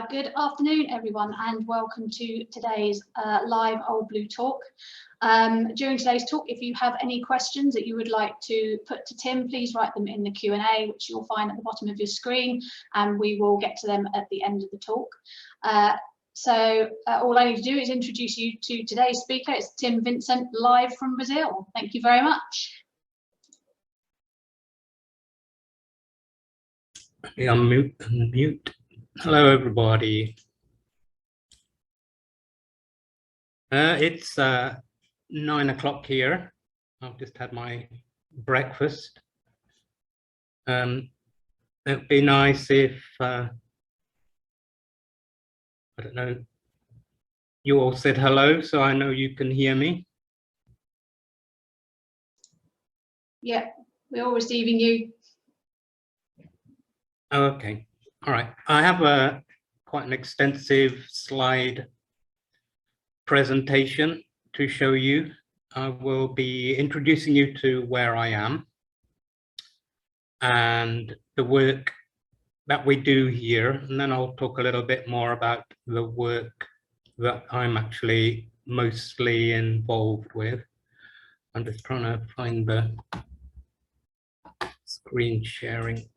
Good afternoon, everyone, and welcome to today's live Old Blue Talk. During today's talk, if you have any questions that you would like to put to Tim, please write them in the Q&A, which you'll find at the bottom of your screen, and we will get to them at the end of the talk. All I need to do is introduce you to today's speaker. It's Tim Vincent, live from Brazil. Thank you very much. Unmute. Hello, everybody. It's 9 o'clock here. I've just had my breakfast. It'd be nice if, I don't know, you all said hello, so I know you can hear me. Yeah, we're all receiving you. Okay. All right, I have quite an extensive slide presentation to show you. I will be introducing you to where I am and the work that we do here, and then I'll talk a little bit more about the work that I'm actually mostly involved with. I'm just trying to find the screen sharing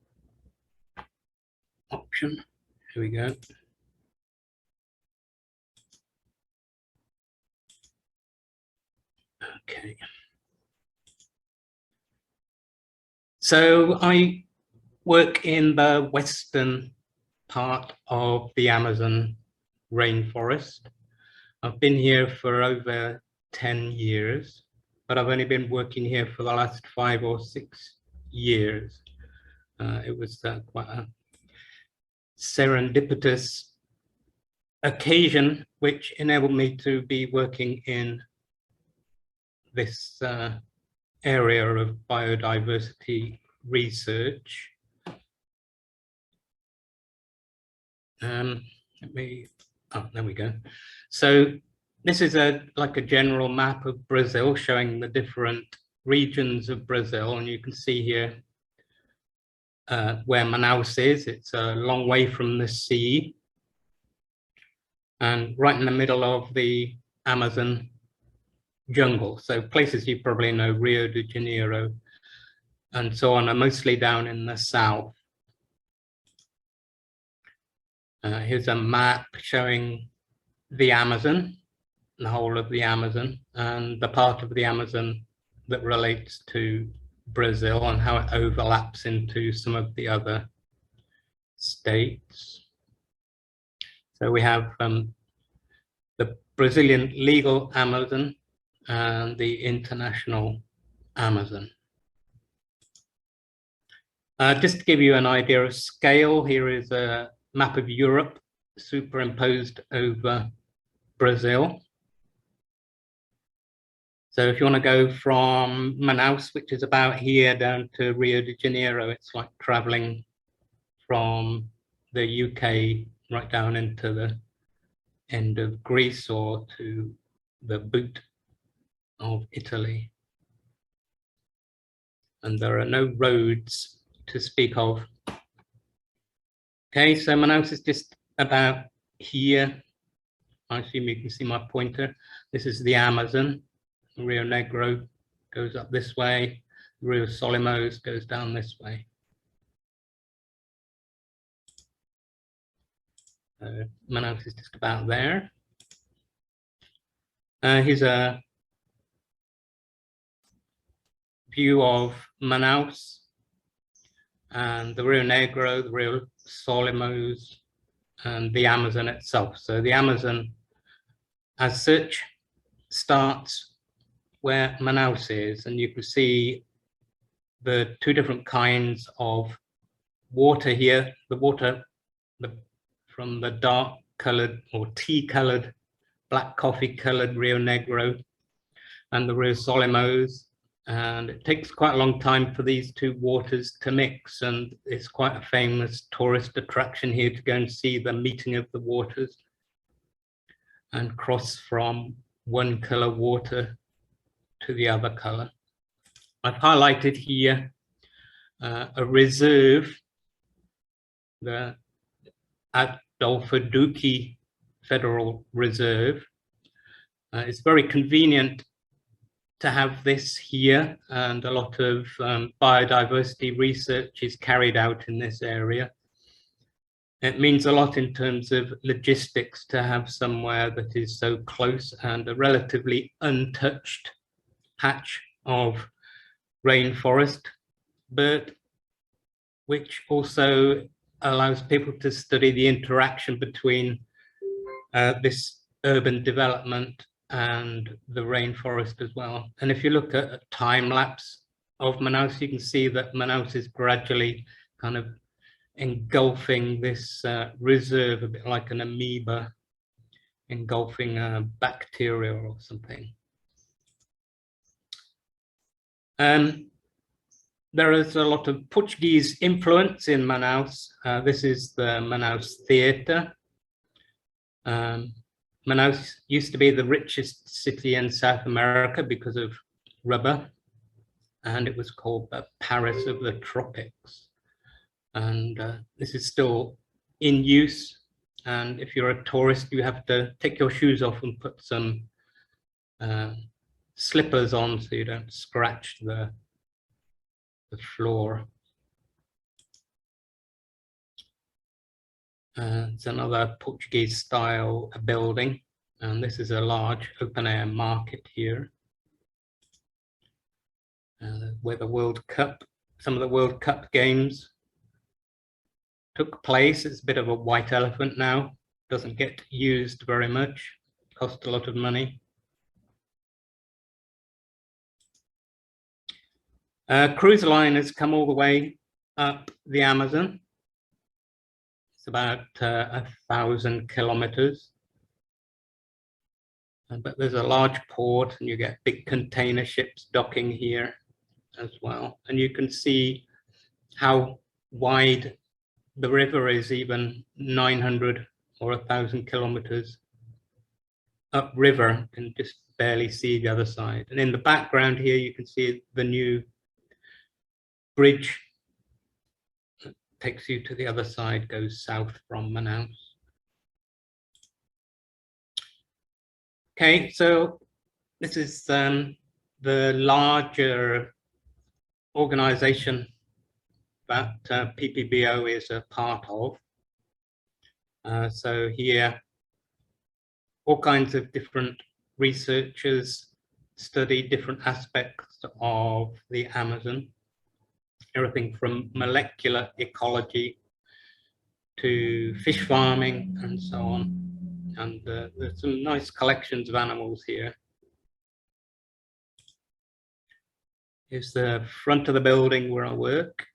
option. Here we go. Okay. So I work in the western part of the Amazon rainforest. I've been here for over 10 years, but I've only been working here for the last 5 or 6 years. It was quite a serendipitous occasion which enabled me to be working in this area of biodiversity research. There we go. So this is like a general map of Brazil showing the different regions of Brazil, and you can see here where Manaus is. It's a long way from the sea and right in the middle of the Amazon jungle. So places you probably know, Rio de Janeiro and so on, are mostly down in the south. Here's a map showing the Amazon, the whole of the Amazon, and the part of the Amazon that relates to Brazil and how it overlaps into some of the other states. So we have the Brazilian legal Amazon and the international Amazon. Just to give you an idea of scale, here is a map of Europe superimposed over Brazil. So if you want to go from Manaus, which is about here, down to Rio de Janeiro, it's like traveling from the UK right down into the end of Greece or to the boot of Italy. And there are no roads to speak of. Okay, so Manaus is just about here. I assume you can see my pointer. This is the Amazon. Rio Negro goes up this way. Rio Solimões goes down this way. Manaus is just about there. Here's a view of Manaus and the Rio Negro, the Rio Solimões, and the Amazon itself. So the Amazon, as such, starts where Manaus is, and you can see the two different kinds of water here. The water from the dark colored or tea colored, black coffee colored Rio Negro and the Rio Solimões. And it takes quite a long time for these two waters to mix, and it's quite a famous tourist attraction here to go and see the meeting of the waters and cross from one color water to the other color. I've highlighted here a reserve at Dolph-Duki Federal Reserve. It's very convenient to have this here, and a lot of biodiversity research is carried out in this area. It means a lot in terms of logistics to have somewhere that is so close and a relatively untouched patch of rainforest, but which also allows people to study the interaction between this urban development and the rainforest as well. And if you look at a time lapse of Manaus, you can see that Manaus is gradually kind of engulfing this reserve, a bit like an amoeba engulfing a bacteria or something. There is a lot of Portuguese influence in Manaus. This is the Manaus Theatre. Manaus used to be the richest city in South America because of rubber, and it was called the Paris of the tropics. And this is still in use. And if you're a tourist, you have to take your shoes off and put some slippers on so you don't scratch the floor. It's another Portuguese style building, and this is a large open air market here where the World Cup, some of the World Cup games took place. It's a bit of a white elephant now, doesn't get used very much, cost a lot of money. Cruise liners come all the way up the Amazon. It's about 1,000 kilometers. But there's a large port and you get big container ships docking here as well. And you can see how wide the river is, even 900 or 1,000 kilometers upriver. You can just barely see the other side. And in the background here, you can see the new bridge that takes you to the other side, goes south from Manaus. Okay, so this is the larger organization that PPBio is a part of. So here, all kinds of different researchers study different aspects of the Amazon. Everything from molecular ecology to fish farming and so on. And there's some nice collections of animals here. Here's the front of the building where I work.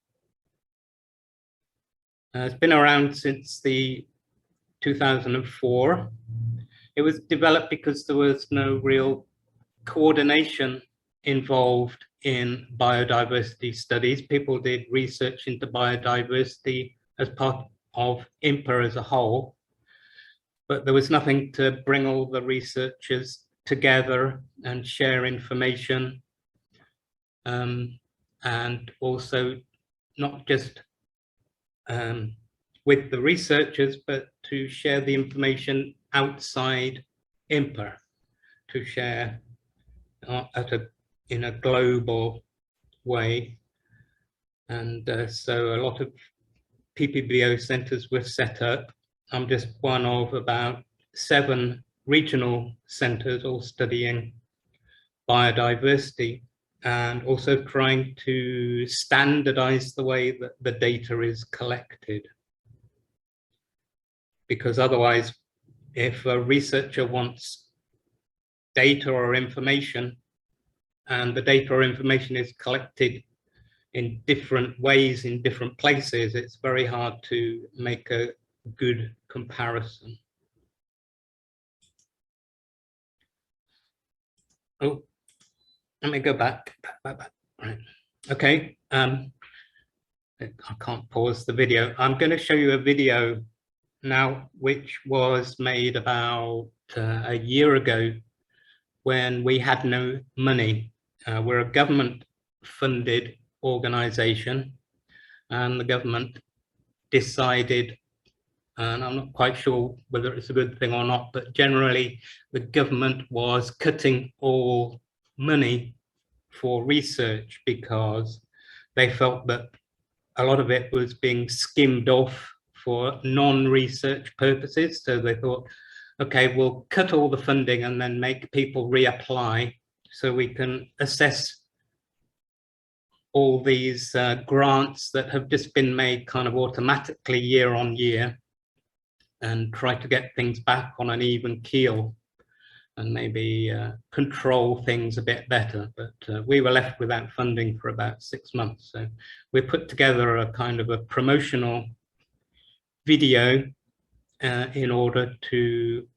It's been around since the 2004. It was developed because there was no real coordination involved in biodiversity studies. People did research into biodiversity as part of IMPA as a whole, but there was nothing to bring all the researchers together and share information, and also not just with the researchers, but to share the information outside IMPA, to share in a global way. And so a lot of PPBio centers were set up. I'm just one of about 7 regional centers all studying biodiversity, and also trying to standardize the way that the data is collected. Because otherwise, if a researcher wants data or information, and the data or information is collected in different ways in different places, it's very hard to make a good comparison. Oh, let me go back. Right. Okay. I can't pause the video. I'm going to show you a video now, which was made about a year ago when we had no money. We're a government-funded organization, and the government decided and I'm not quite sure whether it's a good thing or not, but generally the government was cutting all money for research because they felt that a lot of it was being skimmed off for non-research purposes. So they thought, okay, we'll cut all the funding and then make people reapply so we can assess all these grants that have just been made kind of automatically year on year, and try to get things back on an even keel and maybe control things a bit better. But we were left without funding for about 6 months. So we put together a kind of a promotional video in order to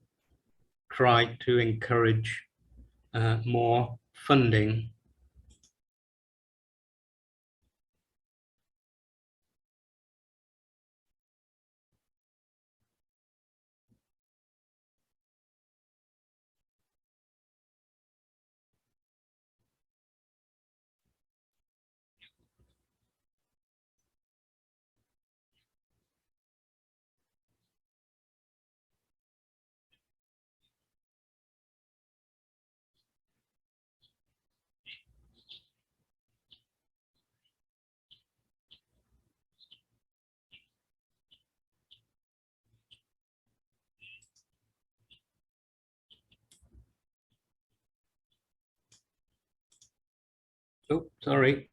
try to encourage more funding. Oh, sorry.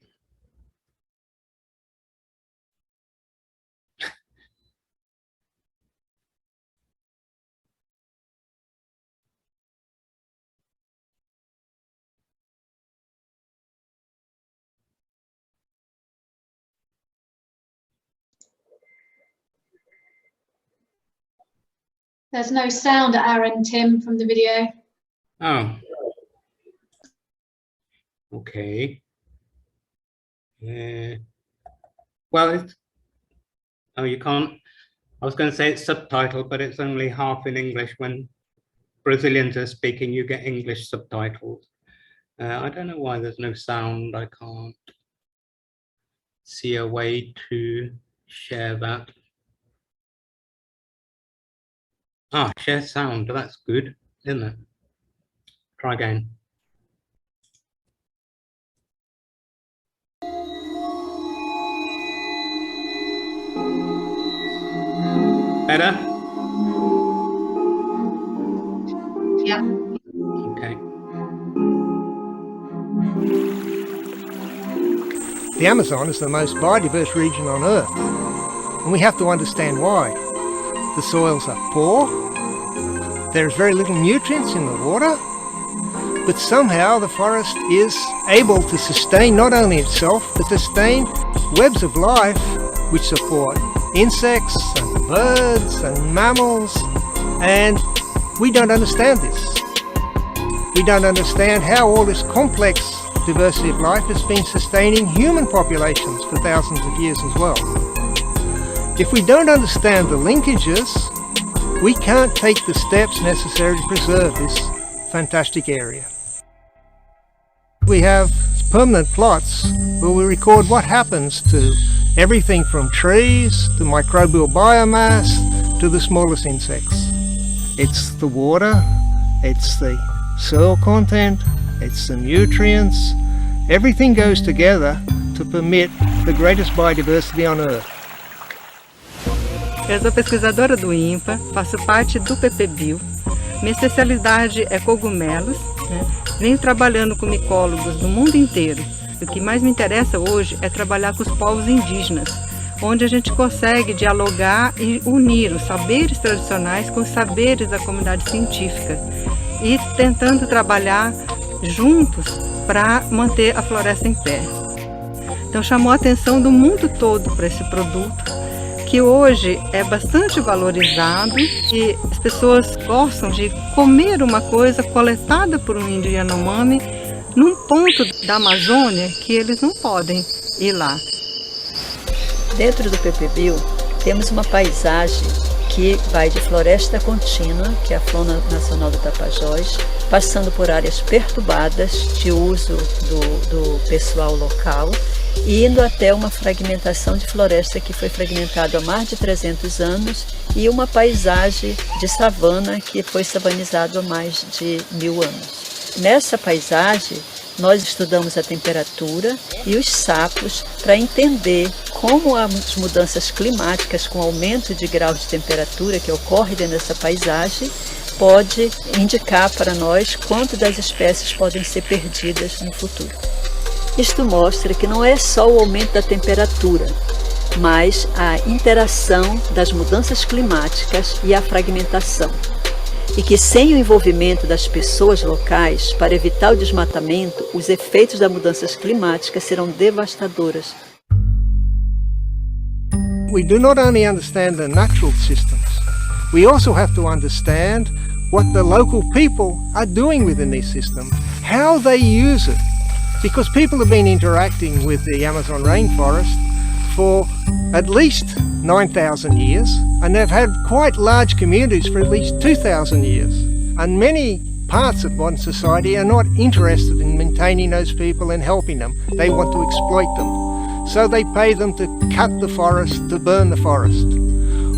There's no sound at our end, Tim, from the video. Oh. Okay. Well, it's, oh, you can't. I was going to say it's subtitled, but it's only half in English. When Brazilians are speaking, you get English subtitles. I don't know why there's no sound. I can't see a way to share that. Ah, share sound. That's good, isn't it? Try again. Better? Yeah. Okay. The Amazon is the most biodiverse region on Earth, and we have to understand why. The soils are poor, there is very little nutrients in the water, but somehow the forest is able to sustain not only itself, but sustain webs of life which support insects and birds and mammals, and we don't understand this. We don't understand how all this complex diversity of life has been sustaining human populations for thousands of years as well. If we don't understand the linkages, we can't take the steps necessary to preserve this fantastic area. We have permanent plots where we record what happens to everything from trees to microbial biomass to the smallest insects. It's the water, it's the soil content, it's the nutrients. Everything goes together to permit the greatest biodiversity on Earth. Eu sou pesquisadora do INPA, faço parte do PPBio. Minha especialidade é cogumelos, né? Venho trabalhando com micólogos do mundo inteiro. O que mais me interessa hoje é trabalhar com os povos indígenas, onde a gente consegue dialogar e unir os saberes tradicionais com os saberes da comunidade científica e tentando trabalhar juntos para manter a floresta em pé. Então chamou a atenção do mundo todo para esse produto, que hoje é bastante valorizado e as pessoas gostam de comer uma coisa coletada por um índio Yanomami num ponto da Amazônia que eles não podem ir lá. Dentro do PPBio temos uma paisagem que vai de floresta contínua, que é a Flora Nacional do Tapajós, passando por áreas perturbadas de uso do pessoal local e indo até uma fragmentação de floresta que foi fragmentada há mais de 300 anos e uma paisagem de savana que foi savanizado há mais de 1000 anos. Nessa paisagem, nós estudamos a temperatura e os sapos para entender como as mudanças climáticas com aumento de graus de temperatura que ocorre dentro dessa paisagem pode indicar para nós quanto das espécies podem ser perdidas no futuro. Isto mostra que não é só o aumento da temperatura, mas a interação das mudanças climáticas e a fragmentação. E que sem o envolvimento das pessoas locais para evitar o desmatamento, os efeitos das mudanças climáticas serão devastadoras. We do not only understand the natural systems, we also have to understand what the local people are doing within these systems, how they use it. Because people have been interacting with the Amazon rainforest for at least 9,000 years, and they've had quite large communities for at least 2,000 years. And many parts of modern society are not interested in maintaining those people and helping them. They want to exploit them. So they pay them to cut the forest, to burn the forest.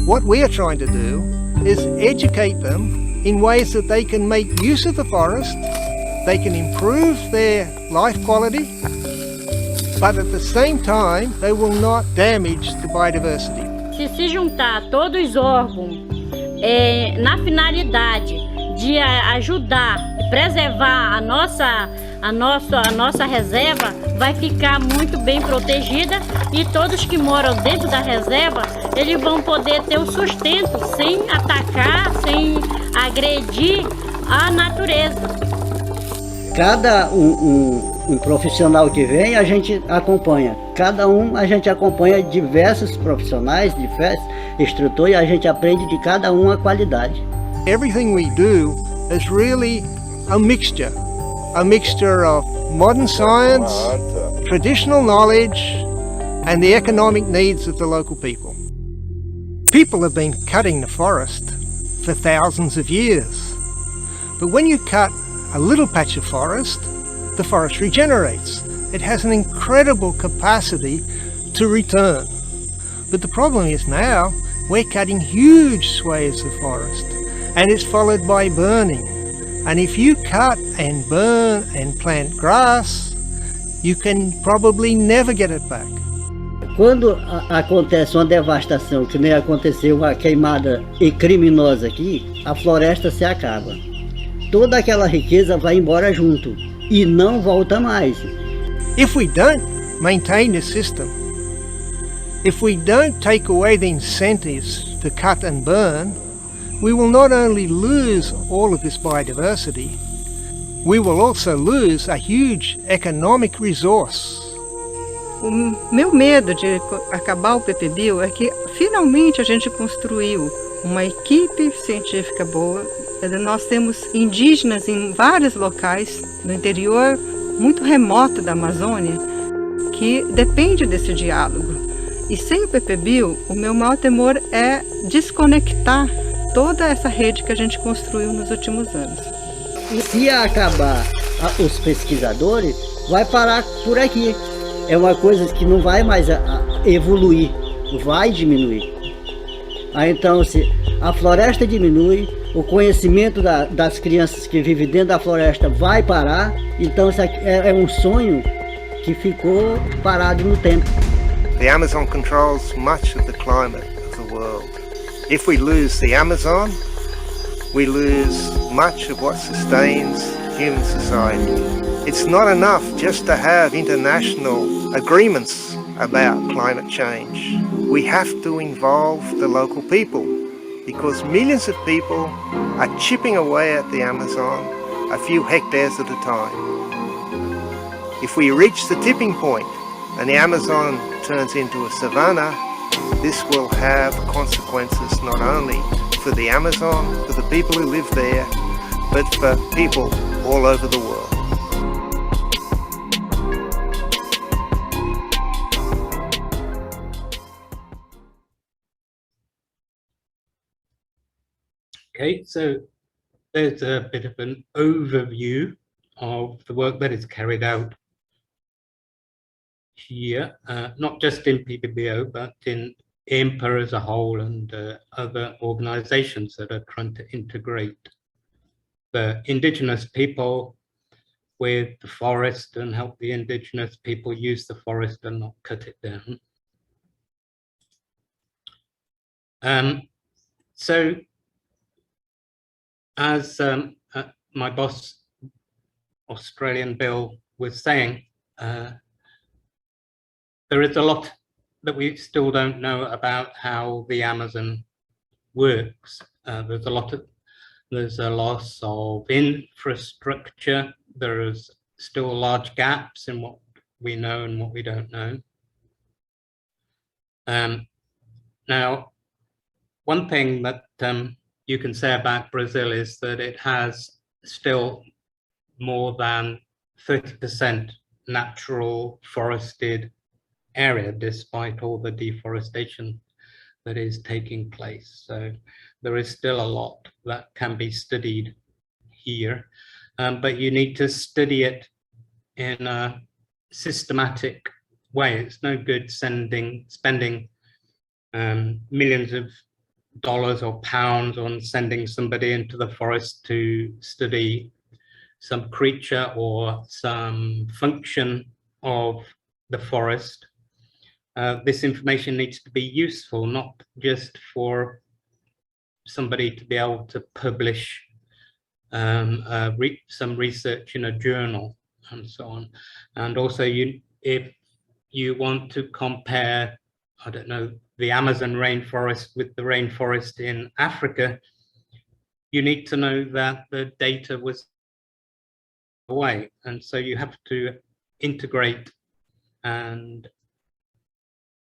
What we are trying to do is educate them in ways that they can make use of the forest, they can improve their life quality, but at the same time, they will not damage the biodiversity. Se juntar todos os órgãos na finalidade de ajudar e preservar a nossa reserva, vai ficar muito bem protegida e todos que moram dentro da reserva, eles vão poder ter o sustento sem atacar, sem agredir a natureza. Cada um profissional que vem, a gente acompanha. Cada um, a gente acompanha diversos profissionais, diversos instrutores, e a gente aprende de cada um a qualidade. Everything we do is really a mixture of modern science, traditional knowledge, and the economic needs of the local people. People have been cutting the forest for thousands of years, but when you cut a little patch of forest, the forest regenerates. It has an incredible capacity to return. But the problem is now we're cutting huge swathes of forest, and it's followed by burning. And if you cut and burn and plant grass, you can probably never get it back. Quando acontece uma devastação, que nem aconteceu uma queimada criminosa aqui, a floresta se acaba. Toda aquela riqueza vai embora junto e não volta mais. If we don't maintain the system, if we don't take away the incentives to cut and burn, we will not only lose all of this biodiversity, we will also lose a huge economic resource. O meu medo de acabar o PPBio é que finalmente a gente construiu uma equipe científica boa. Nós temos indígenas em vários locais no interior muito remoto da Amazônia que depende desse diálogo. E sem o PPBio, o meu maior temor é desconectar toda essa rede que a gente construiu nos últimos anos. E se acabar os pesquisadores, vai parar por aqui. É uma coisa que não vai mais evoluir, vai diminuir. Então, se a floresta diminui, o conhecimento das crianças que vivem dentro da floresta vai parar. Então, isso aqui é um sonho que ficou parado no tempo. The Amazon controls much of the climate of the world. If we lose the Amazon, we lose much of what sustains human society. It's not enough just to have international agreements about climate change. We have to involve the local people, because millions of people are chipping away at the Amazon a few hectares at a time. If we reach the tipping point and the Amazon turns into a savanna, this will have consequences not only for the Amazon, for the people who live there, but for people all over the world. Okay, so there's a bit of an overview of the work that is carried out here, not just in PPBio, but in IMPA as a whole and other organizations that are trying to integrate the indigenous people with the forest and help the indigenous people use the forest and not cut it down. So as my boss, Australian Bill, was saying, there is a lot that we still don't know about how the Amazon works. There's a loss of infrastructure. There's still large gaps in what we know and what we don't know. Now, one thing that you can say about Brazil is that it has still more than 30% natural forested area, despite all the deforestation that is taking place. So there is still a lot that can be studied here, but you need to study it in a systematic way. It's no good spending millions of dollars or pounds on sending somebody into the forest to study some creature or some function of the forest. This information needs to be useful, not just for somebody to be able to publish some research in a journal and so on. And also, if you want to compare, I don't know, the Amazon rainforest with the rainforest in Africa, you need to know that the data was away. And so you have to integrate and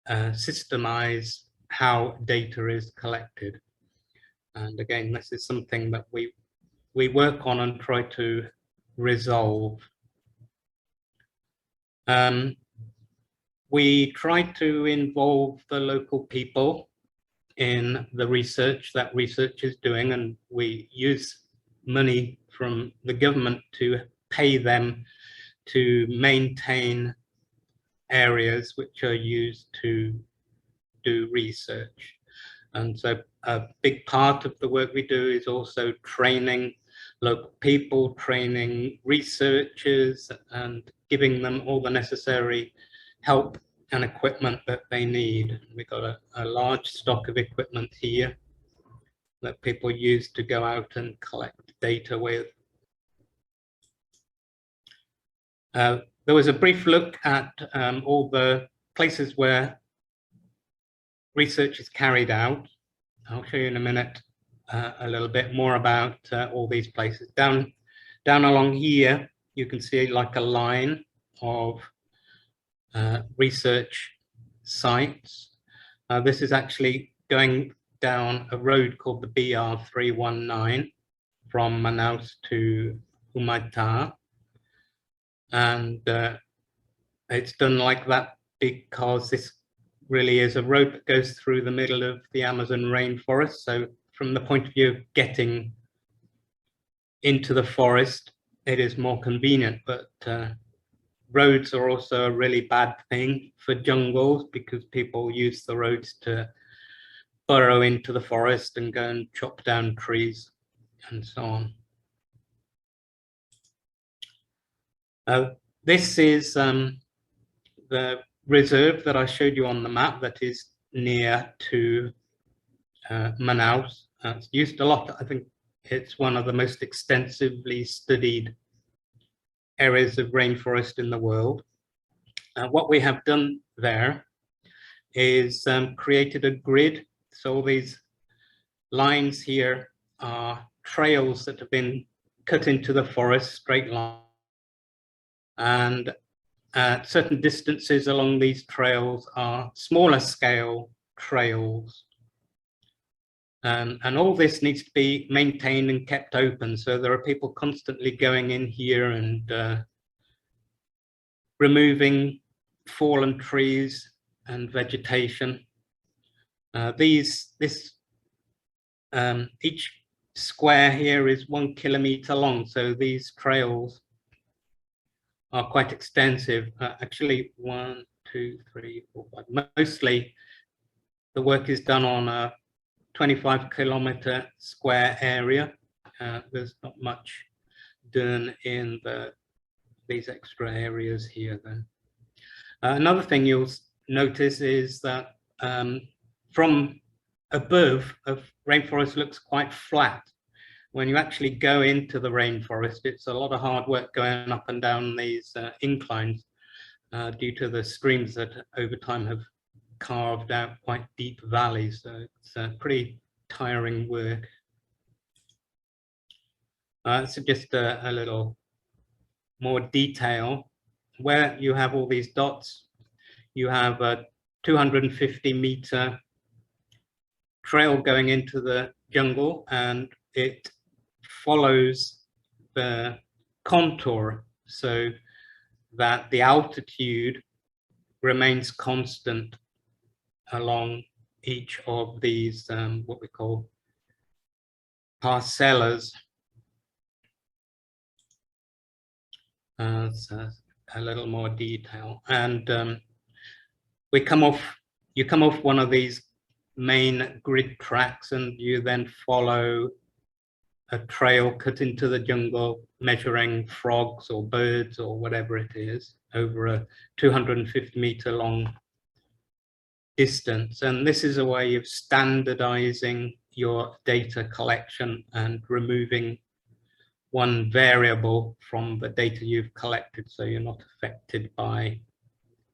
systemize how data is collected. And again, this is something that we work on and try to resolve. We try to involve the local people in the research that research is doing, and we use money from the government to pay them to maintain areas which are used to do research. And so a big part of the work we do is also training local people, training researchers, and giving them all the necessary help and equipment that they need. We've got a large stock of equipment here that people use to go out and collect data with. There was a brief look at all the places where research is carried out. I'll show you in a minute a little bit more about all these places. Down along here, you can see like a line of research sites. This is actually going down a road called the BR319 from Manaus to Humid. And it's done like that because this really is a road that goes through the middle of the Amazon rainforest. So from the point of view of getting into the forest, it is more convenient, but roads are also a really bad thing for jungles because people use the roads to burrow into the forest and go and chop down trees and so on. This is the reserve that I showed you on the map that is near to Manaus. It's used a lot. I think it's one of the most extensively studied areas of rainforest in the world. What we have done there is created a grid. So all these lines here are trails that have been cut into the forest, straight line. And certain distances along these trails are smaller scale trails. And all this needs to be maintained and kept open. So there are people constantly going in here and removing fallen trees and vegetation. Each square here is 1 kilometer long. So these trails are quite extensive. Actually, 1, 2, 3, 4, 5. Mostly the work is done on a 25-kilometer square area. There's not much done in these extra areas here then. Another thing you'll notice is that from above, a rainforest looks quite flat. When you actually go into the rainforest, it's a lot of hard work going up and down these inclines due to the streams that over time have carved out quite deep valleys. So it's pretty tiring work. So just a little more detail. Where you have all these dots, you have a 250-meter trail going into the jungle, and it follows the contour so that the altitude remains constant along each of these what we call parcellas. So a little more detail, and you come off one of these main grid tracks, and you then follow a trail cut into the jungle, measuring frogs or birds or whatever it is over a 250-meter long distance. And this is a way of standardizing your data collection and removing one variable from the data you've collected, so you're not affected by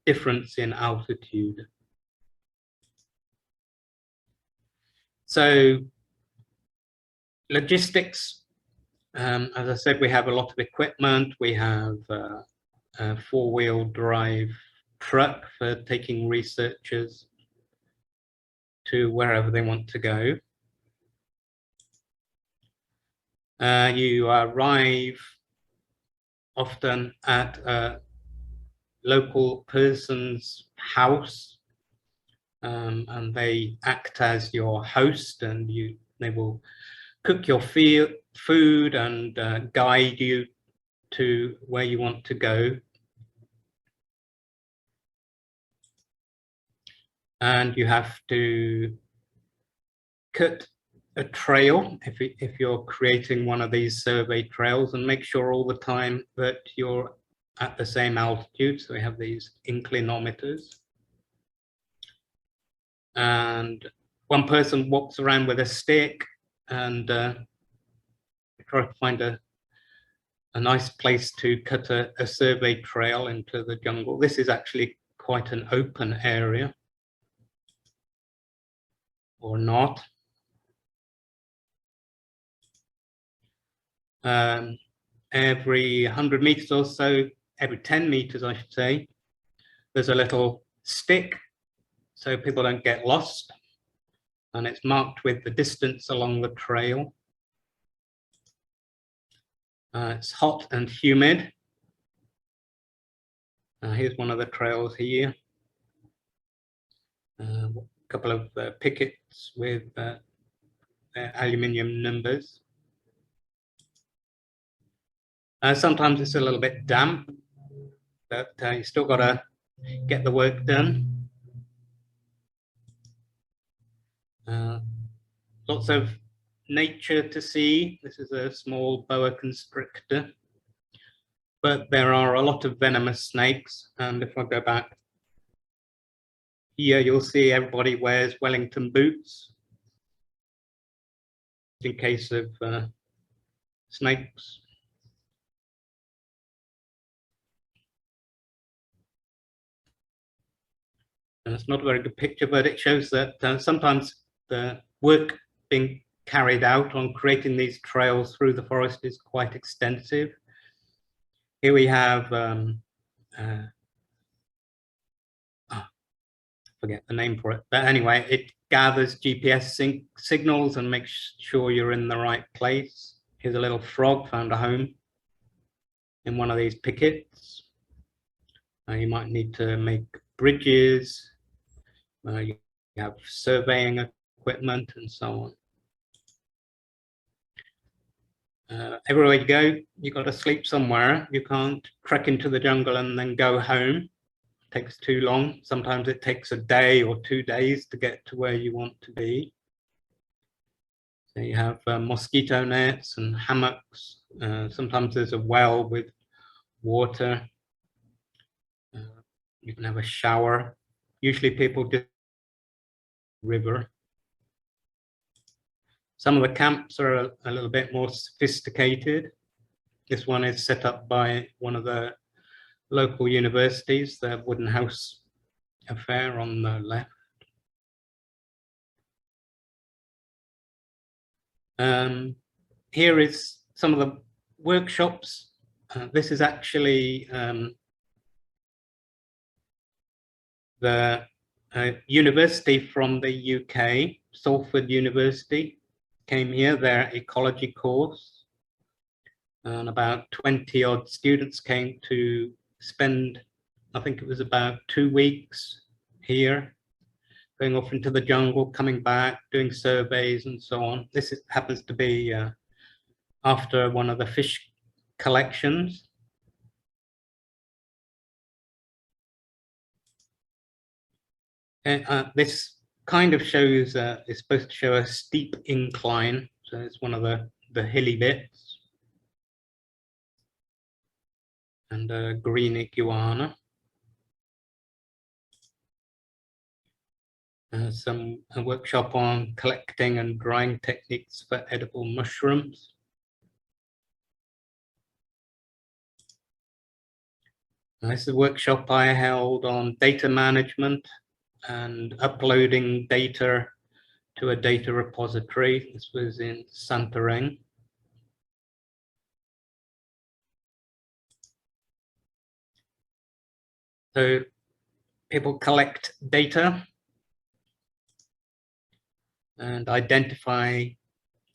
difference in altitude. So logistics, as I said, we have a lot of equipment. We have a four-wheel drive truck for taking researchers to wherever they want to go. You arrive often at a local person's house, and they act as your host, and they will cook your food and guide you to where you want to go. And you have to cut a trail if you're creating one of these survey trails, and make sure all the time that you're at the same altitude. So we have these inclinometers, and one person walks around with a stick and try to find a nice place to cut a survey trail into the jungle. This is actually quite an open area, or not. Every 100 meters or so, every 10 meters I should say, there's a little stick so people don't get lost, and it's marked with the distance along the trail. It's hot and humid. Here's one of the trails here. A couple of pickets with aluminium numbers. Sometimes it's a little bit damp, but you still got to get the work done. Lots of nature to see. This is a small boa constrictor, but there are a lot of venomous snakes. And if I go back here, you'll see everybody wears Wellington boots in case of snakes. And it's not a very good picture, but it shows that sometimes the work being carried out on creating these trails through the forest is quite extensive. Here we have, forget the name for it, but anyway, it gathers GPS signals and makes sure you're in the right place. Here's a little frog found a home in one of these pickets. You might need to make bridges. You have surveying equipment and so on. Everywhere you go, you've got to sleep somewhere. You can't trek into the jungle and then go home. It takes too long. Sometimes it takes a day or 2 days to get to where you want to be. So you have mosquito nets and hammocks. Sometimes there's a well with water. You can have a shower. Usually people do river. Some of the camps are a little bit more sophisticated. This one is set up by one of the local universities, the wooden house affair on the left. Here is some of the workshops. This is actually the university from the UK, Salford University, came here, their ecology course, and about 20 odd students came to spend, I think it was about 2 weeks here, going off into the jungle, coming back, doing surveys and so on. This happens to be after one of the fish collections. This kind of shows, it's supposed to show a steep incline, so it's one of the hilly bits. And a green iguana. A workshop on collecting and drying techniques for edible mushrooms. This is a workshop I held on data management and uploading data to a data repository. This was in Santarém. So people collect data and identify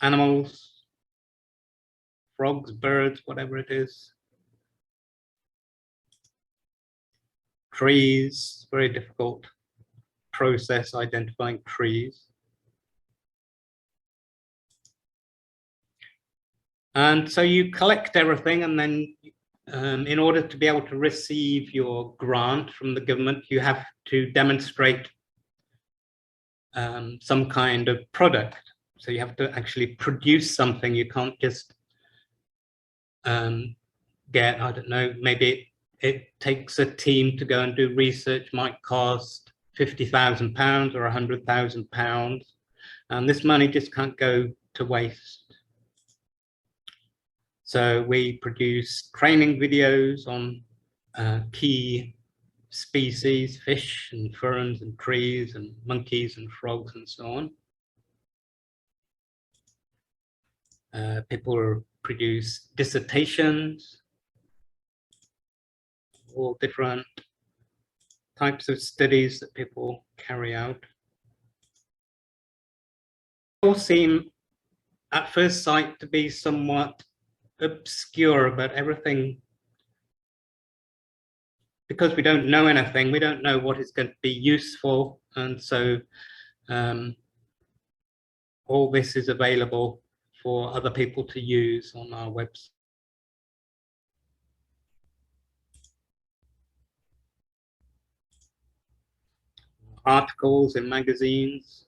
animals, frogs, birds, whatever it is. Trees, very difficult process identifying trees. And so you collect everything, and then in order to be able to receive your grant from the government, you have to demonstrate some kind of product. So you have to actually produce something. You can't just get, I don't know, maybe it takes a team to go and do research, might cost £50,000 or £100,000, and this money just can't go to waste. So we produce training videos on key species, fish and ferns and trees and monkeys and frogs and so on. People produce dissertations, all different types of studies that people carry out. All seem at first sight to be somewhat obscure, but everything, because we don't know anything, we don't know what is going to be useful, and so all this is available for other people to use on our website. Articles in magazines,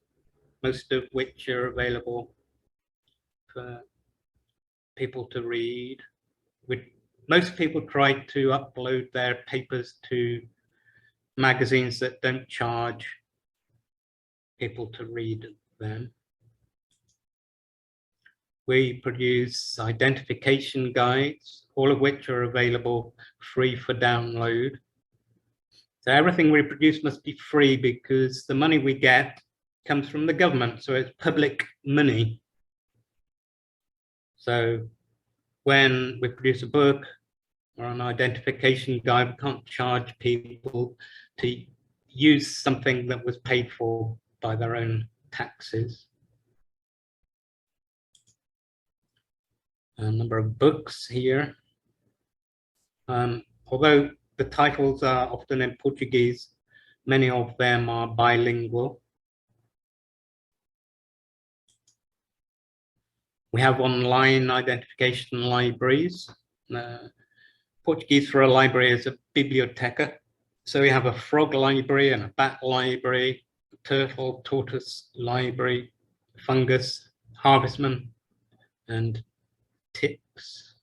most of which are available for people to read. Most people try to upload their papers to magazines that don't charge people to read them. We produce identification guides, all of which are available free for download. So everything we produce must be free because the money we get comes from the government, so it's public money. So when we produce a book or an identification guide, we can't charge people to use something that was paid for by their own taxes. A number of books here. Although the titles are often in Portuguese, many of them are bilingual. We have online identification libraries. Portuguese for a library is a biblioteca. So we have a frog library and a bat library, turtle, tortoise library, fungus, harvestman, and ticks.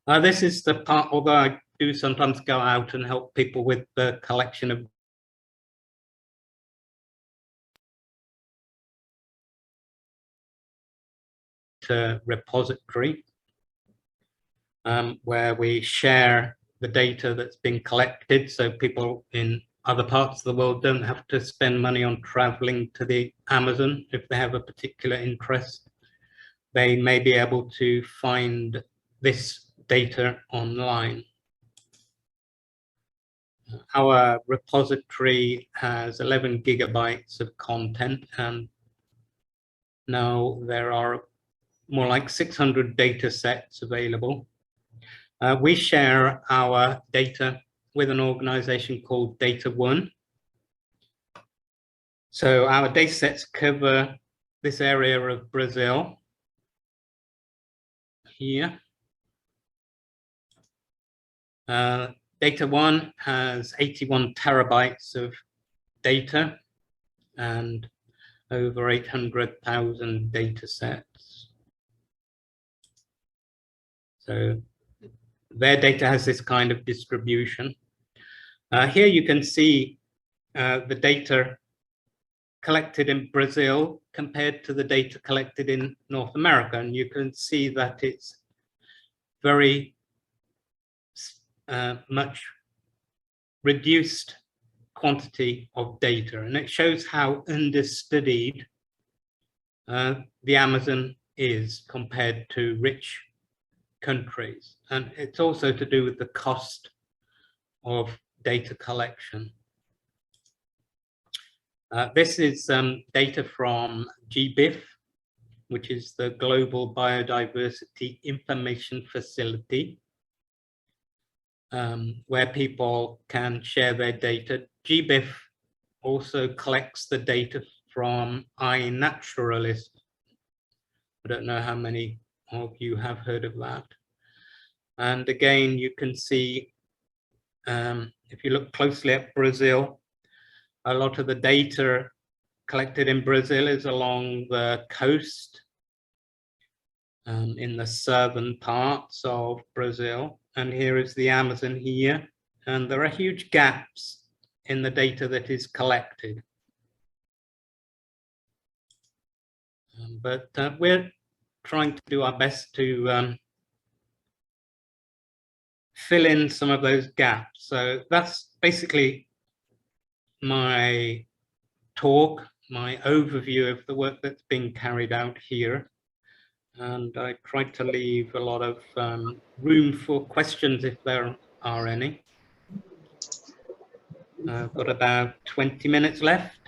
This is the part, although I do sometimes go out and help people with the collection of repository, where we share the data that's been collected, so people in other parts of the world don't have to spend money on traveling to the Amazon. If they have a particular interest, they may be able to find this data online. Our repository has 11 gigabytes of content, and now there are more like 600 data sets available. We share our data with an organization called Data One. So our data sets cover this area of Brazil here. Data One has 81 terabytes of data and over 800,000 data sets. So their data has this kind of distribution. Here you can see the data collected in Brazil compared to the data collected in North America, and you can see that it's very much reduced quantity of data, and it shows how understudied the Amazon is compared to rich countries. And it's also to do with the cost of data collection. This is data from GBIF, which is the Global Biodiversity Information Facility, where people can share their data. GBIF also collects the data from iNaturalist. I don't know how many of you have heard of that. And again, you can see, if you look closely at Brazil, a lot of the data collected in Brazil is along the coast, in the southern parts of Brazil. And here is the Amazon here, and there are huge gaps in the data that is collected. But we're trying to do our best to fill in some of those gaps. So that's basically my talk, my overview of the work that's being carried out here. And I tried to leave a lot of room for questions if there are any. I've got about 20 minutes left.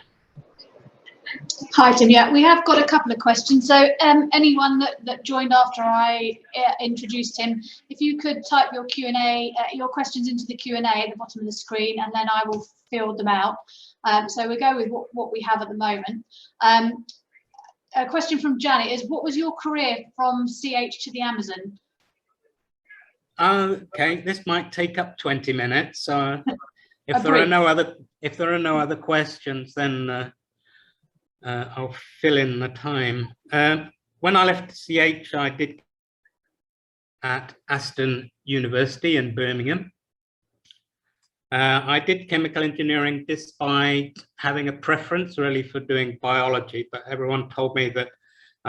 Hi Tim, yeah, we have got a couple of questions. So anyone that joined after I introduced him, if you could type your Q&A, your questions into the Q&A at the bottom of the screen, and then I will field them out. So we'll go with what we have at the moment. A question from Janet is, what was your career from CH to the Amazon? Okay, this might take up 20 minutes. So if there are no other questions, then I'll fill in the time. When I left CH, I did at Aston University in Birmingham. I did chemical engineering despite having a preference really for doing biology, but everyone told me that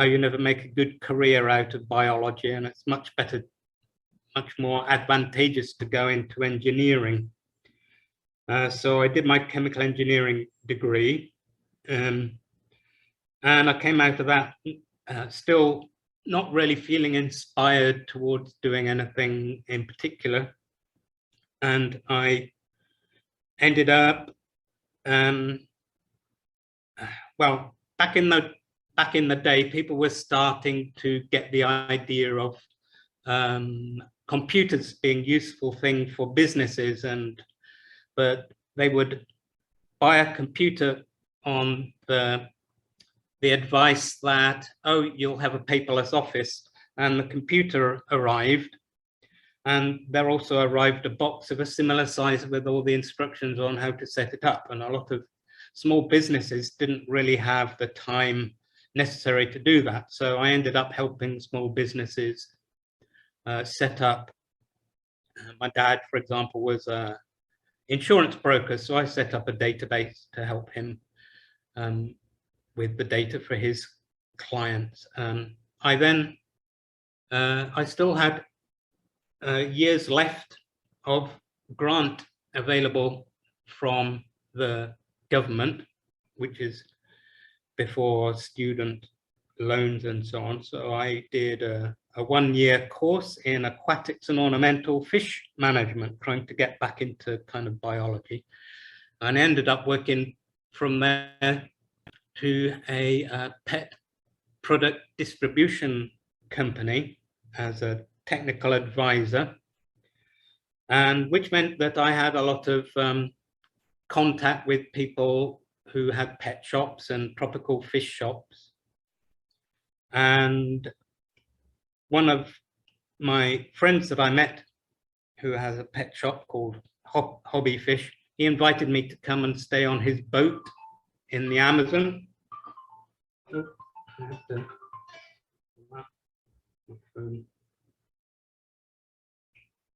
you never make a good career out of biology, and it's much better, much more advantageous to go into engineering. So I did my chemical engineering degree, and I came out of that still not really feeling inspired towards doing anything in particular. And I ended up, well, back in the day, people were starting to get the idea of computers being useful thing for businesses, but they would buy a computer on the advice that, oh, you'll have a paperless office, and the computer arrived, and there also arrived a box of a similar size with all the instructions on how to set it up. And a lot of small businesses didn't really have the time necessary to do that. So I ended up helping small businesses set up. My dad, for example, was an insurance broker, so I set up a database to help him with the data for his clients. I still had years left of grant available from the government, which is before student loans and so on. So I did a 1-year course in aquatics and ornamental fish management, trying to get back into kind of biology, and ended up working from there to a pet product distribution company as a technical advisor, and which meant that I had a lot of contact with people who had pet shops and tropical fish shops. And one of my friends that I met, who has a pet shop called Hobby Fish, he invited me to come and stay on his boat in the Amazon. Oh, I have to...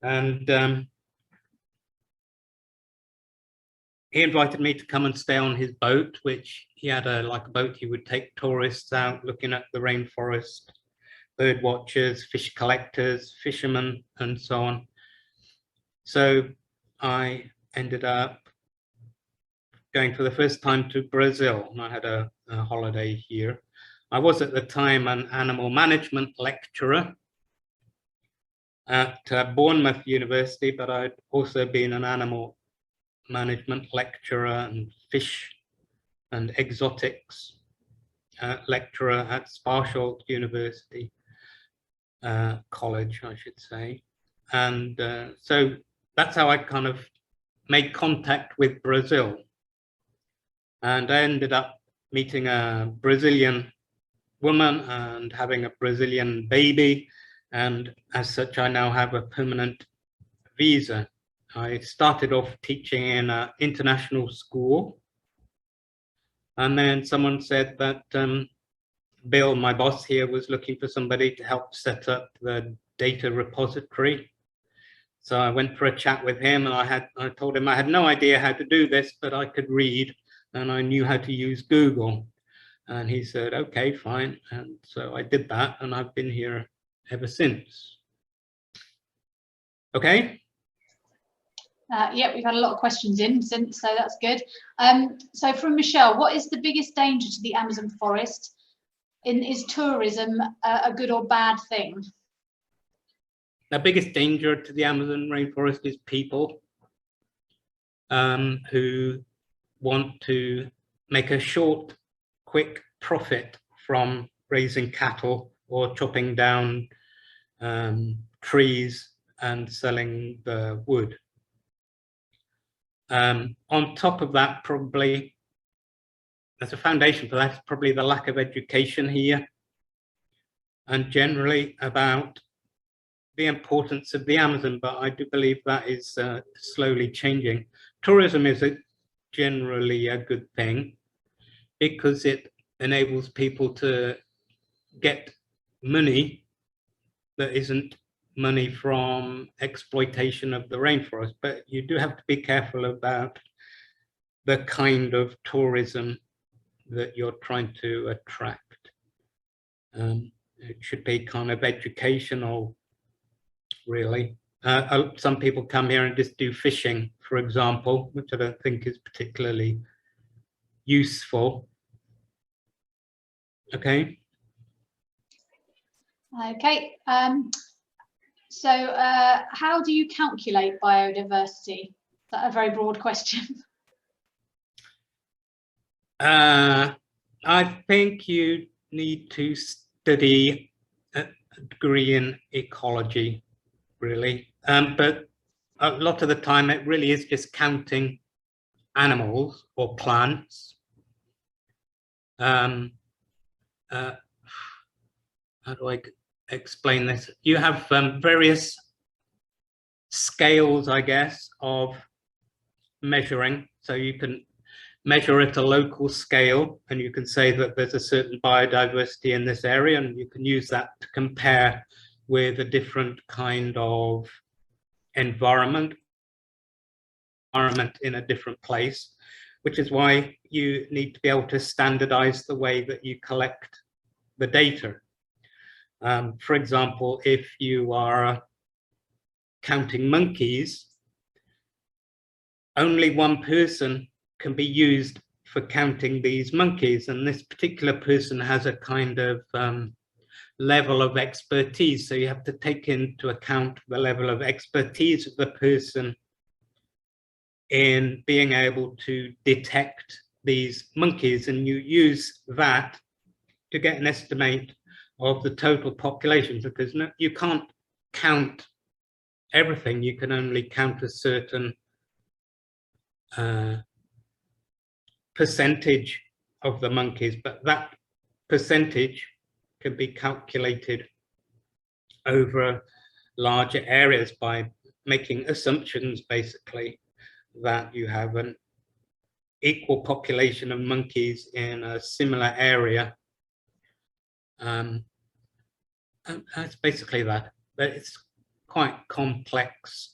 And he invited me to come and stay on his boat, which he had like a boat he would take tourists out looking at the rainforest, bird watchers, fish collectors, fishermen, and so on. So I ended up going for the first time to Brazil, and I had a holiday here. I was at the time an animal management lecturer at Bournemouth University, but I'd also been an animal management lecturer and fish and exotics lecturer at Sparsholt University College, I should say. And so that's how I kind of made contact with Brazil. And I ended up meeting a Brazilian woman and having a Brazilian baby. And as such, I now have a permanent visa. I started off teaching in an international school. And then someone said that Bill, my boss here, was looking for somebody to help set up the data repository. So I went for a chat with him, and I told him I had no idea how to do this, but I could read and I knew how to use Google. And he said, okay, fine. And so I did that, and I've been here ever since. Okay. Yeah, we've had a lot of questions in since, so that's good. So from Michelle, what is the biggest danger to the Amazon forest? Is tourism a good or bad thing? The biggest danger to the Amazon rainforest is people who want to make a short, quick profit from raising cattle or chopping down trees and selling the wood. On top of that, probably, as a foundation for that, is probably the lack of education here, and generally about the importance of the Amazon, but I do believe that is slowly changing. Tourism is generally a good thing because it enables people to get money that isn't money from exploitation of the rainforest, but you do have to be careful about the kind of tourism that you're trying to attract. It should be kind of educational, really. Some people come here and just do fishing, for example, which I don't think is particularly useful. Okay. Okay. So how do you calculate biodiversity? Is that a very broad question? I think you need to study a degree in ecology, really. But a lot of the time it really is just counting animals or plants how do I explain this? You have various scales, I guess, of measuring. So you can measure at a local scale, and you can say that there's a certain biodiversity in this area, and you can use that to compare with a different kind of environment in a different place, which is why you need to be able to standardize the way that you collect the data. For example, if you are counting monkeys, only one person can be used for counting these monkeys, and this particular person has a kind of level of expertise, so you have to take into account the level of expertise of the person in being able to detect these monkeys, and you use that to get an estimate of the total population, because you can't count everything, you can only count a certain percentage of the monkeys, but that percentage can be calculated over larger areas by making assumptions, basically, that you have an equal population of monkeys in a similar area. And that's basically that, but it's quite complex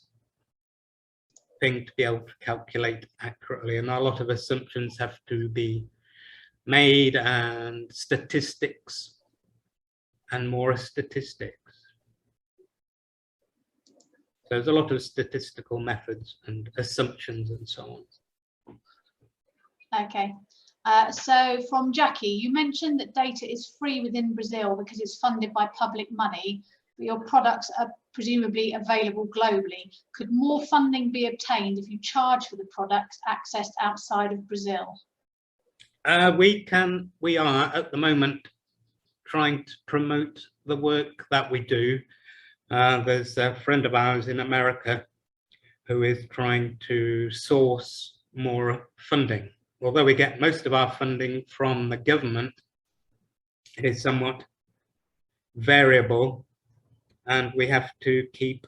thing to be able to calculate accurately, and a lot of assumptions have to be made, and statistics and more statistics. So there's a lot of statistical methods and assumptions and so on. Okay. So from Jackie, you mentioned that data is free within Brazil because it's funded by public money, but your products are presumably available globally. Could more funding be obtained if you charge for the products accessed outside of Brazil? We are at the moment trying to promote the work that we do. There's a friend of ours in America who is trying to source more funding. Although we get most of our funding from the government, it is somewhat variable, and we have to keep,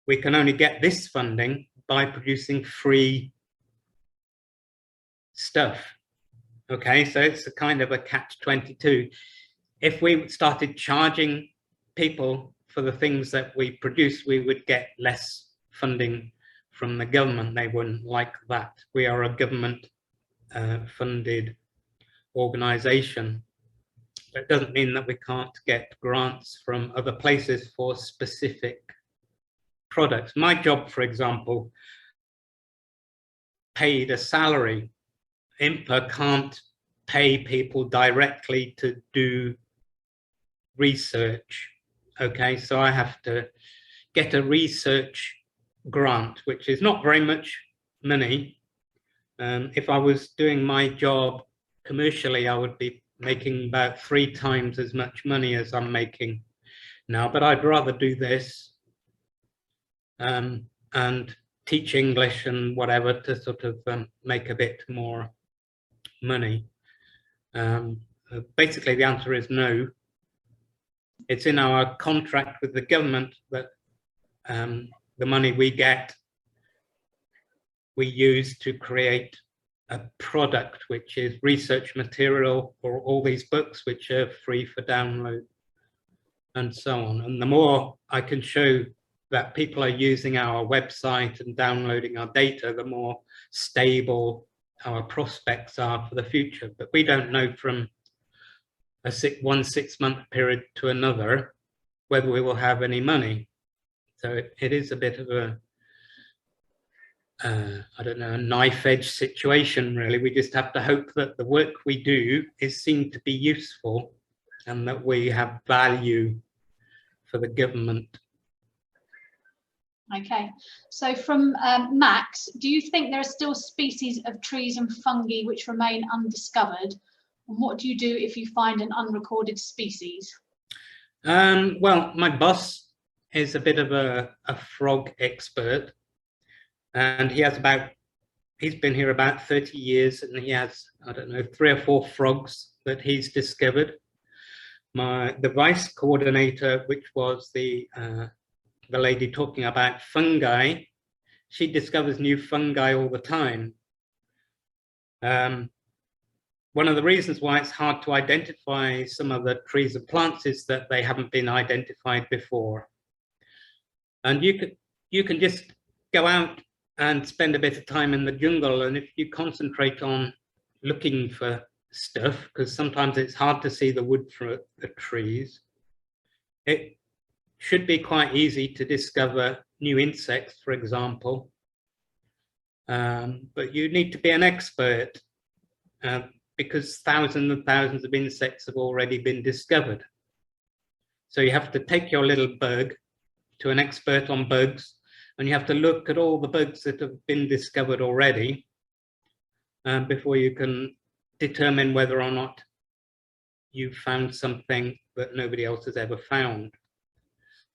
we can only get this funding by producing free stuff. Okay, so it's a kind of a catch-22. If we started charging people for the things that we produce, we would get less funding from the government. They wouldn't like that. We are a government funded organization. That doesn't mean that we can't get grants from other places for specific products. My job, for example, paid a salary. IMPA can't pay people directly to do research. Okay, so I have to get a research grant, which is not very much money. If I was doing my job commercially, I would be making about 3 times as much money as I'm making now, but I'd rather do this and teach English and whatever to sort of make a bit more money. Basically, the answer is no. It's in our contract with the government that the money we get, we use to create a product, which is research material for all these books, which are free for download and so on. And the more I can show that people are using our website and downloading our data, the more stable our prospects are for the future. But we don't know from one 6-month period to another whether we will have any money. So it is a bit of a I don't know, a knife-edge situation, really. We just have to hope that the work we do is seen to be useful and that we have value for the government. Okay, so from Max, do you think there are still species of trees and fungi which remain undiscovered? And what do you do if you find an unrecorded species? Well, my boss is a bit of a frog expert, and he has about he's been here about 30 years, and he has, I don't know, 3 or 4 frogs that he's discovered. The vice coordinator, which was the lady talking about fungi, she discovers new fungi all the time. One of the reasons why it's hard to identify some of the trees and plants is that they haven't been identified before. And you can just go out and spend a bit of time in the jungle, and if you concentrate on looking for stuff, because sometimes it's hard to see the wood through the trees, it should be quite easy to discover new insects, for example. But you need to be an expert, because thousands and thousands of insects have already been discovered. So you have to take your little bug to an expert on bugs, and you have to look at all the bugs that have been discovered already before you can determine whether or not you've found something that nobody else has ever found.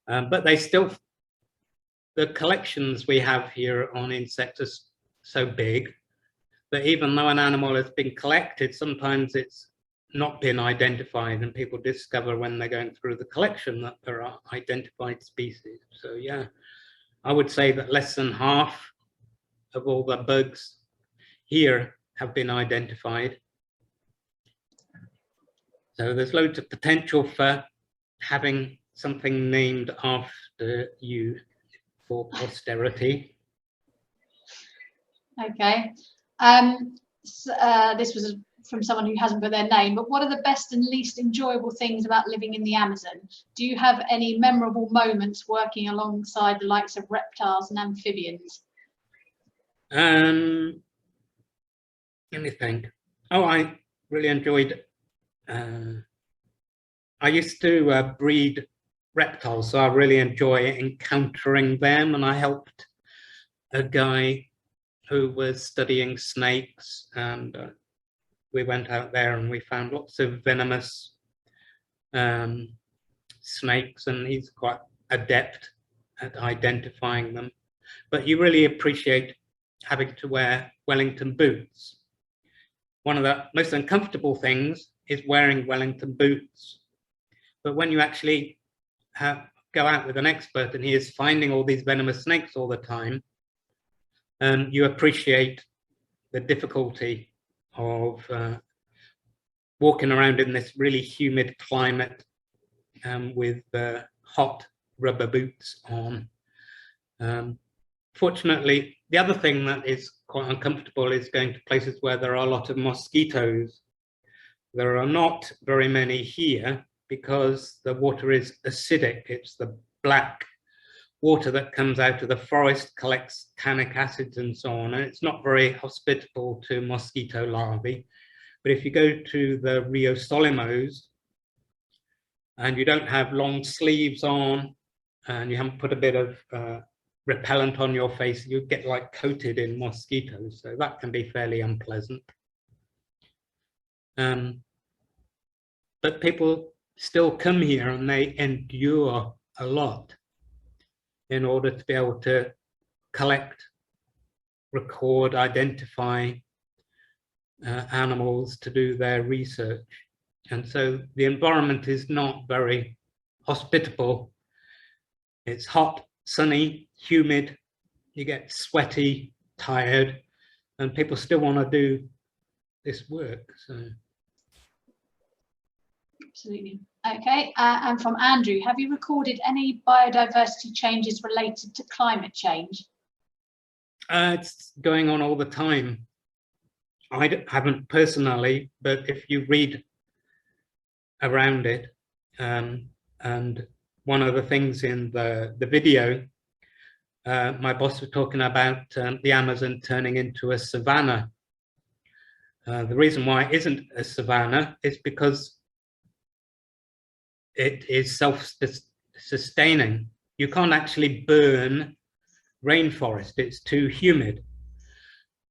But the collections we have here on insects are so big that even though an animal has been collected, sometimes it's not been identified, and people discover when they're going through the collection that there are identified species. So yeah, I would say that less than half of all the bugs here have been identified. So there's loads of potential for having something named after you for posterity. Okay. This was from someone who hasn't put their name, but what are the best and least enjoyable things about living in the Amazon? Do you have any memorable moments working alongside the likes of reptiles and amphibians? Let me think. Oh, I really enjoyed, I used to breed reptiles, so I really enjoy encountering them, and I helped a guy who was studying snakes, and we went out there and we found lots of venomous snakes, and he's quite adept at identifying them. But you really appreciate having to wear Wellington boots. One of the most uncomfortable things is wearing Wellington boots. But when you actually go out with an expert and he is finding all these venomous snakes all the time, you appreciate the difficulty of walking around in this really humid climate with hot rubber boots on. Fortunately, the other thing that is quite uncomfortable is going to places where there are a lot of mosquitoes. There are not very many here because the water is acidic. It's the black water that comes out of the forest, collects tannic acids and so on, and it's not very hospitable to mosquito larvae. But if you go to the Rio Solimões and you don't have long sleeves on and you haven't put a bit of repellent on your face, you get like coated in mosquitoes, so that can be fairly unpleasant. But people still come here and they endure a lot in order to be able to collect, record, identify animals to do their research. And so the environment is not very hospitable. It's hot, sunny, humid, you get sweaty, tired, and people still want to do this work. So. Absolutely. Okay, and from Andrew, have you recorded any biodiversity changes related to climate change? It's going on all the time. I haven't personally, but if you read around it, and one of the things in the video, my boss was talking about the Amazon turning into a savanna. The reason why it isn't a savanna is because it is self-sustaining. You can't actually burn rainforest, it's too humid.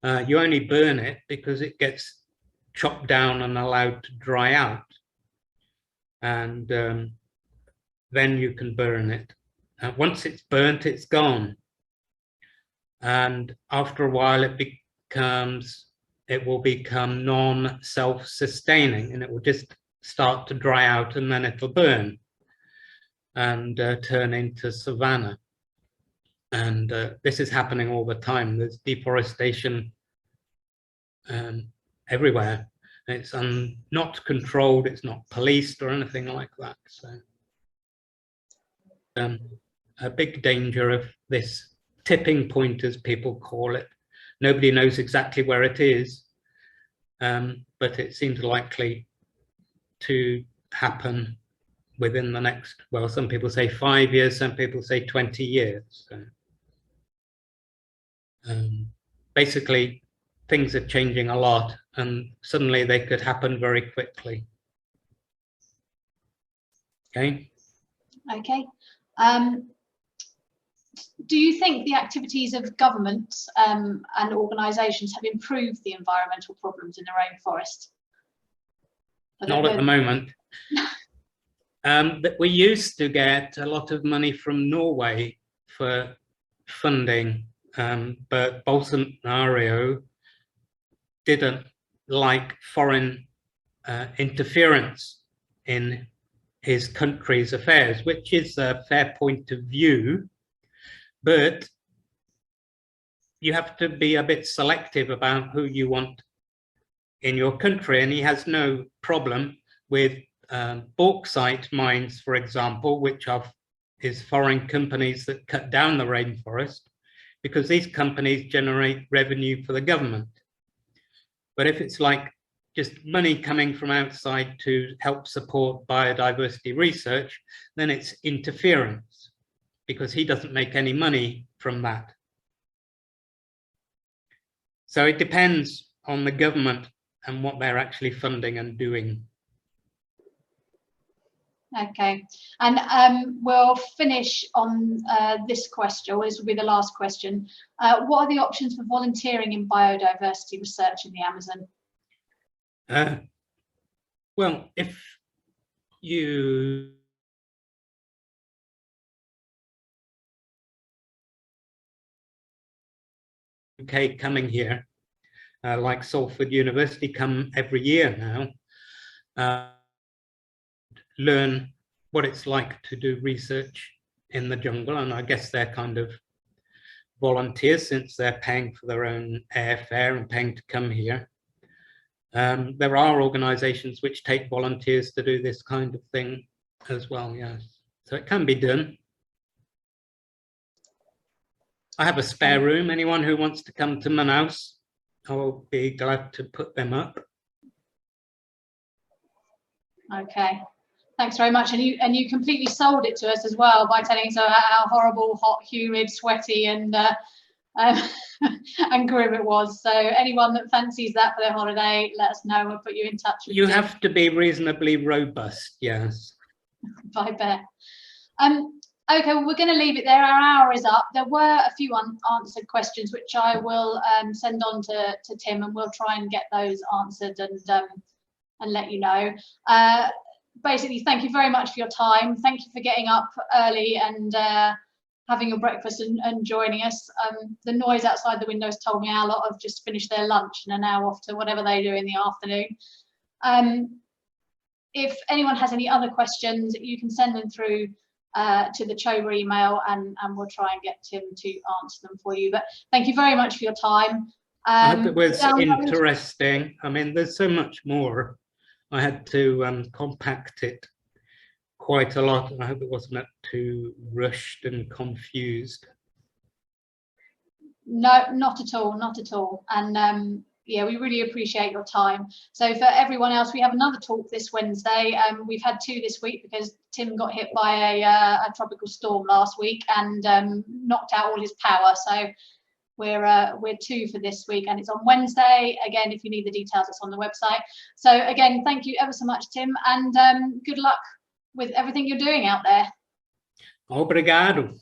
You only burn it because it gets chopped down and allowed to dry out. And then you can burn it. Once it's burnt, it's gone. And after a while, comes, it will become non-self-sustaining, and it will just start to dry out, and then it'll burn and turn into savanna. And this is happening all the time. There's deforestation everywhere. It's not controlled, it's not policed or anything like that. So a big danger of this tipping point, as people call it. Nobody knows exactly where it is, but it seems likely to happen within the next, well, some people say 5 years, some people say 20 years. So, basically, things are changing a lot, and suddenly they could happen very quickly. Okay. Okay. Do you think the activities of governments and organisations have improved the environmental problems in the rainforest? Not at the moment. But we used to get a lot of money from Norway for funding, but Bolsonaro didn't like foreign interference in his country's affairs, which is a fair point of view, but you have to be a bit selective about who you want in your country. And he has no problem with bauxite mines, for example, which is foreign companies that cut down the rainforest, because these companies generate revenue for the government. But if it's like just money coming from outside to help support biodiversity research, then it's interference, because he doesn't make any money from that. So it depends on the government and what they're actually funding and doing. Okay, and we'll finish on this question. This will be the last question. What are the options for volunteering in biodiversity research in the Amazon? Well, if you UK coming here, like Salford University come every year now, learn what it's like to do research in the jungle, and I guess they're kind of volunteers since they're paying for their own airfare and paying to come here. There are organizations which take volunteers to do this kind of thing as well, yes. So it can be done. I have a spare room. Anyone who wants to come to Manaus, I will be glad to put them up. Okay, thanks very much. And you completely sold it to us as well by telling us how horrible, hot, humid, sweaty, and grim it was. So anyone that fancies that for their holiday, let us know. We'll put you in touch with you. You have to be reasonably robust, yes. I bet. Okay, well, we're going to leave it there. Our hour is up. There were a few unanswered questions, which I will send on to Tim, and we'll try and get those answered and let you know. Basically, thank you very much for your time. Thank you for getting up early and having your breakfast and joining us. The noise outside the windows told me our lot have just finished their lunch and are now off to whatever they do in the afternoon. If anyone has any other questions, you can send them through to the Chober email, and we'll try and get Tim to answer them for you. But thank you very much for your time. I hope it was interesting. I mean, there's so much more. I had to compact it quite a lot, and I hope it wasn't too rushed and confused. No, not at all, not at all. And yeah, we really appreciate your time. So for everyone else, we have another talk this Wednesday. We've had two this week because Tim got hit by a tropical storm last week and knocked out all his power. So we're two for this week, and it's on Wednesday. Again, if you need the details, it's on the website. So again, thank you ever so much, Tim, and good luck with everything you're doing out there. Obrigado.